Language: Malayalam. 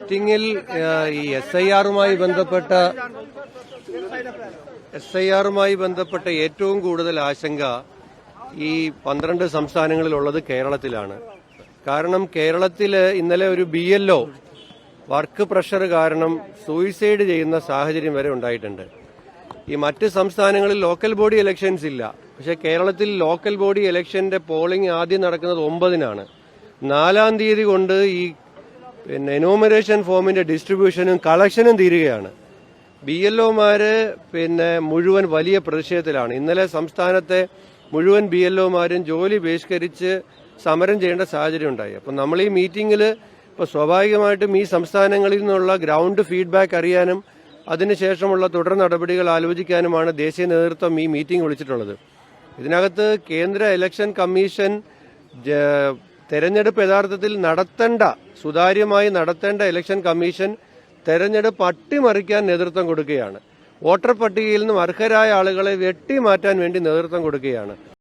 മീറ്റിംഗിൽ ഈ SIR-മായി ബന്ധപ്പെട്ട ഏറ്റവും കൂടുതൽ ആശങ്ക ഈ 12 സംസ്ഥാനങ്ങളിലുള്ളത് കേരളത്തിലാണ്. കാരണം കേരളത്തിൽ ഇന്നലെ ഒരു BLO വർക്ക് പ്രഷർ കാരണം സൂയിസൈഡ് ചെയ്യുന്ന സാഹചര്യം വരെ ഉണ്ടായിട്ടുണ്ട്. ഈ മറ്റ് സംസ്ഥാനങ്ങളിൽ ലോക്കൽ ബോഡി ഇലക്ഷൻസ് ഇല്ല. പക്ഷെ കേരളത്തിൽ ലോക്കൽ ബോഡി ഇലക്ഷന്റെ പോളിംഗ് ആദ്യം നടക്കുന്നത് 9-നാണ്. 4-ാം തീയതി കൊണ്ട് ഈ എനോമറേഷൻ ഫോമിന്റെ ഡിസ്ട്രിബ്യൂഷനും കളക്ഷനും തീരുകയാണ്. BLOമാര് മുഴുവൻ വലിയ പ്രതിഷേധത്തിലാണ്. ഇന്നലെ സംസ്ഥാനത്തെ മുഴുവൻ BLOമാരും ജോലി ബഹിഷ്കരിച്ച് സമരം ചെയ്യേണ്ട സാഹചര്യം ഉണ്ടായി. അപ്പം നമ്മൾ ഈ മീറ്റിംഗിൽ ഇപ്പോൾ സ്വാഭാവികമായിട്ടും ഈ സംസ്ഥാനങ്ങളിൽ നിന്നുള്ള ഗ്രൗണ്ട് ഫീഡ്ബാക്ക് അറിയാനും അതിനുശേഷമുള്ള തുടർ നടപടികൾ ആലോചിക്കാനുമാണ് ദേശീയ നേതൃത്വം ഈ മീറ്റിംഗ് വിളിച്ചിട്ടുള്ളത്. ഇതിനകത്ത് കേന്ദ്ര ഇലക്ഷൻ കമ്മീഷൻ തെരഞ്ഞെടുപ്പ് യഥാർത്ഥത്തിൽ സുതാര്യമായി നടത്തേണ്ട ഇലക്ഷൻ കമ്മീഷൻ തെരഞ്ഞെടുപ്പ് അട്ടിമറിക്കാൻ നേതൃത്വം കൊടുക്കുകയാണ്. വോട്ടർ പട്ടികയിൽ നിന്നും അർഹരായ ആളുകളെ വെട്ടിമാറ്റാൻ വേണ്ടി നേതൃത്വം കൊടുക്കുകയാണ്.